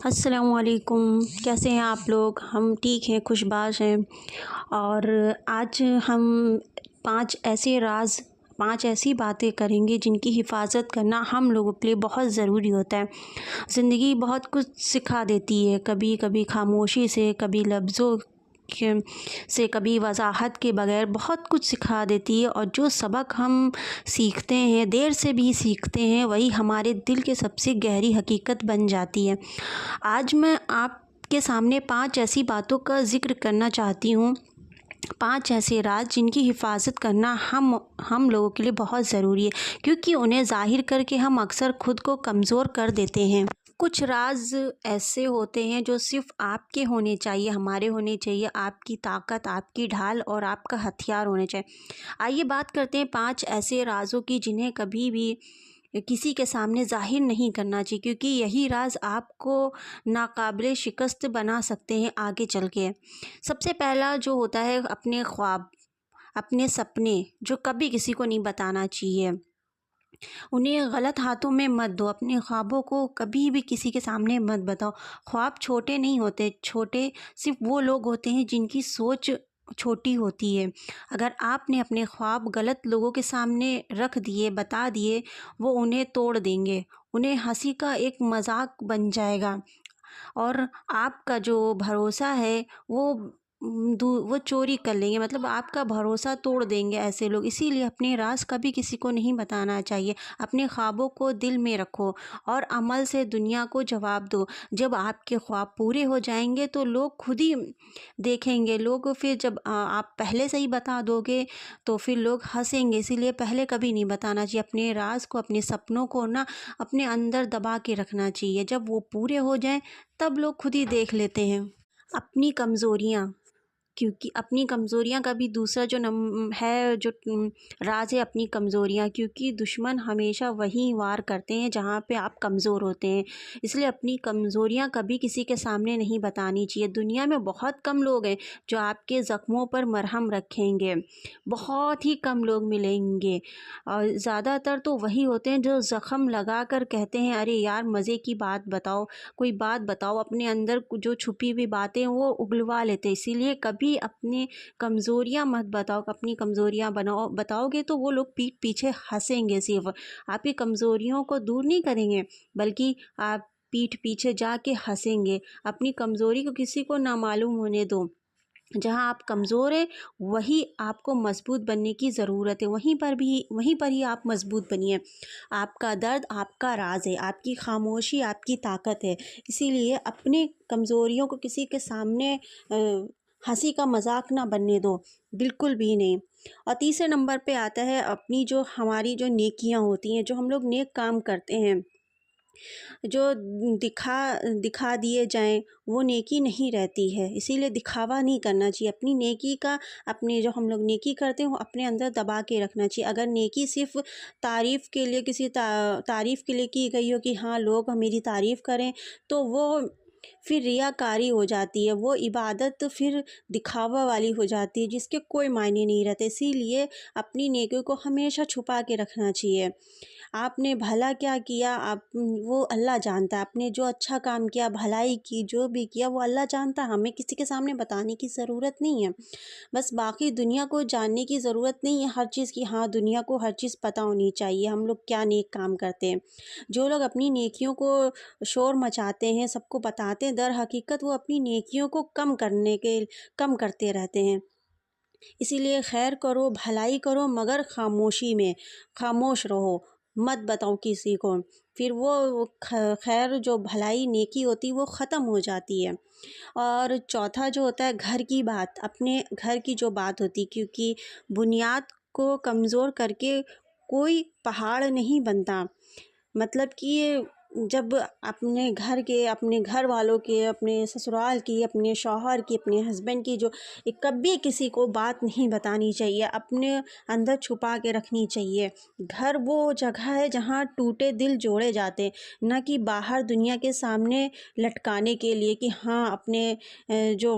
السلام علیکم، کیسے ہیں آپ لوگ؟ ہم ٹھیک ہیں، خوش باش ہیں۔ اور آج ہم پانچ ایسی باتیں کریں گے جن کی حفاظت کرنا ہم لوگوں کے لیے بہت ضروری ہوتا ہے۔ زندگی بہت کچھ سکھا دیتی ہے، کبھی کبھی خاموشی سے، کبھی لفظوں سے، کبھی وضاحت کے بغیر بہت کچھ سکھا دیتی ہے، اور جو سبق ہم سیکھتے ہیں، دیر سے بھی سیکھتے ہیں، وہی ہمارے دل کے سب سے گہری حقیقت بن جاتی ہے۔ آج میں آپ کے سامنے 5 ایسی باتوں کا ذکر کرنا چاہتی ہوں، 5 ایسے راز جن کی حفاظت کرنا ہم لوگوں کے لیے بہت ضروری ہے، کیونکہ انہیں ظاہر کر کے ہم اکثر خود کو کمزور کر دیتے ہیں۔ کچھ راز ایسے ہوتے ہیں جو صرف آپ کے ہونے چاہیے، ہمارے ہونے چاہیے، آپ کی طاقت، آپ کی ڈھال اور آپ کا ہتھیار ہونے چاہیے۔ آئیے بات کرتے ہیں 5 ایسے رازوں کی جنہیں کبھی بھی کسی کے سامنے ظاہر نہیں کرنا چاہیے، کیونکہ یہی راز آپ کو ناقابل شکست بنا سکتے ہیں آگے چل کے۔ سب سے پہلا جو ہوتا ہے اپنے خواب، اپنے سپنے، جو کبھی کسی کو نہیں بتانا چاہیے۔ انہیں غلط ہاتھوں میں مت دو، اپنے خوابوں کو کبھی بھی کسی کے سامنے مت بتاؤ۔ خواب چھوٹے نہیں ہوتے، چھوٹے صرف وہ لوگ ہوتے ہیں جن کی سوچ چھوٹی ہوتی ہے۔ اگر آپ نے اپنے خواب غلط لوگوں کے سامنے رکھ دیے، بتا دیے، وہ انہیں توڑ دیں گے، انہیں ہنسی کا ایک مذاق بن جائے گا، اور آپ کا جو بھروسہ ہے وہ چوری کر لیں گے، مطلب آپ کا بھروسہ توڑ دیں گے ایسے لوگ۔ اسی لیے اپنے راز کبھی کسی کو نہیں بتانا چاہیے۔ اپنے خوابوں کو دل میں رکھو اور عمل سے دنیا کو جواب دو۔ جب آپ کے خواب پورے ہو جائیں گے تو لوگ خود ہی دیکھیں گے، لوگ پھر جب آپ پہلے سے ہی بتا دو گے تو پھر لوگ ہنسیں گے۔ اسی لیے پہلے کبھی نہیں بتانا چاہیے، اپنے راز کو، اپنے سپنوں کو اپنے اندر دبا کے رکھنا چاہیے۔ جب وہ پورے ہو جائیں تب لوگ خود ہی دیکھ لیتے ہیں۔ اپنی کمزوریاں، کیونکہ اپنی کمزوریاں کا بھی دوسرا جو راز ہے اپنی کمزوریاں، کیونکہ دشمن ہمیشہ وہیں وار کرتے ہیں جہاں پہ آپ کمزور ہوتے ہیں۔ اس لیے اپنی کمزوریاں کبھی کسی کے سامنے نہیں بتانی چاہیے۔ دنیا میں بہت کم لوگ ہیں جو آپ کے زخموں پر مرہم رکھیں گے، بہت ہی کم لوگ ملیں گے، اور زیادہ تر تو وہی ہوتے ہیں جو زخم لگا کر کہتے ہیں ارے یار مزے کی بات بتاؤ، کوئی بات بتاؤ، اپنے اندر جو چھپی ہوئی باتیں وہ اگلوا لیتے۔ اسی لیے کبھی اپنی کمزوریاں مت بتاؤ، اپنی کمزوریاں بتاؤ گے تو وہ لوگ پیٹھ پیچھے ہنسیں گے، صرف آپ کی کمزوریوں کو دور نہیں کریں گے بلکہ آپ پیٹھ پیچھے جا کے ہنسیں گے۔ اپنی کمزوری کو کسی کو نہ معلوم ہونے دو۔ جہاں آپ کمزور ہیں وہی آپ کو مضبوط بننے کی ضرورت ہے، وہیں پر ہی آپ مضبوط بنیے۔ آپ کا درد آپ کا راز ہے، آپ کی خاموشی آپ کی طاقت ہے۔ اسی لیے اپنے کمزوریوں کو کسی کے سامنے ہنسی کا مذاق نہ بننے دو، بالکل بھی نہیں۔ اور تیسرے نمبر پہ آتا ہے ہماری جو نیکیاں ہوتی ہیں، جو ہم لوگ نیک کام کرتے ہیں، جو دکھا دیے جائیں وہ نیکی نہیں رہتی ہے۔ اسی لیے دکھاوا نہیں کرنا چاہیے، اپنی نیکی کا، جو ہم لوگ نیکی کرتے ہیں وہ اپنے اندر دبا کے رکھنا چاہیے۔ اگر نیکی صرف تعریف کے لیے، کسی تعریف کے لیے کی گئی ہو کہ ہاں لوگ میری تعریف کریں، تو وہ پھر ریاکاری ہو جاتی ہے، وہ عبادت پھر دکھاوا والی ہو جاتی ہے جس کے کوئی معنی نہیں رہتے۔ اسی لیے اپنی نیکیوں کو ہمیشہ چھپا کے رکھنا چاہیے۔ آپ نے بھلا کیا کیا وہ اللہ جانتا ہے، آپ نے جو اچھا کام کیا، بھلائی کی، جو بھی کیا وہ اللہ جانتا ہے، ہمیں کسی کے سامنے بتانے کی ضرورت نہیں ہے۔ بس باقی دنیا کو جاننے کی ضرورت نہیں ہے ہر چیز کی، ہاں دنیا کو ہر چیز پتہ ہونی چاہیے ہم لوگ کیا نیک کام کرتے ہیں۔ جو لوگ اپنی نیکیوں کو شور مچاتے ہیں، سب کو بتاتے ہیں، در حقیقت وہ اپنی نیکیوں کو کم کرتے رہتے ہیں۔ اسی لیے خیر کرو، بھلائی کرو، مگر خاموشی میں، خاموش رہو، مت بتاؤ کسی کو، پھر وہ خیر، جو بھلائی نیکی ہوتی وہ ختم ہو جاتی ہے۔ اور چوتھا جو ہوتا ہے گھر کی بات، اپنے گھر کی جو بات ہوتی، کیونکہ بنیاد کو کمزور کر کے کوئی پہاڑ نہیں بنتا۔ مطلب کہ جب اپنے گھر کے، اپنے گھر والوں کے، اپنے سسرال کی، اپنے شوہر کی، اپنے ہسبینڈ کی، جو کبھی کسی کو بات نہیں بتانی چاہیے، اپنے اندر چھپا کے رکھنی چاہیے۔ گھر وہ جگہ ہے جہاں ٹوٹے دل جوڑے جاتے، نہ کہ باہر دنیا کے سامنے لٹکانے کے لیے کہ ہاں اپنے جو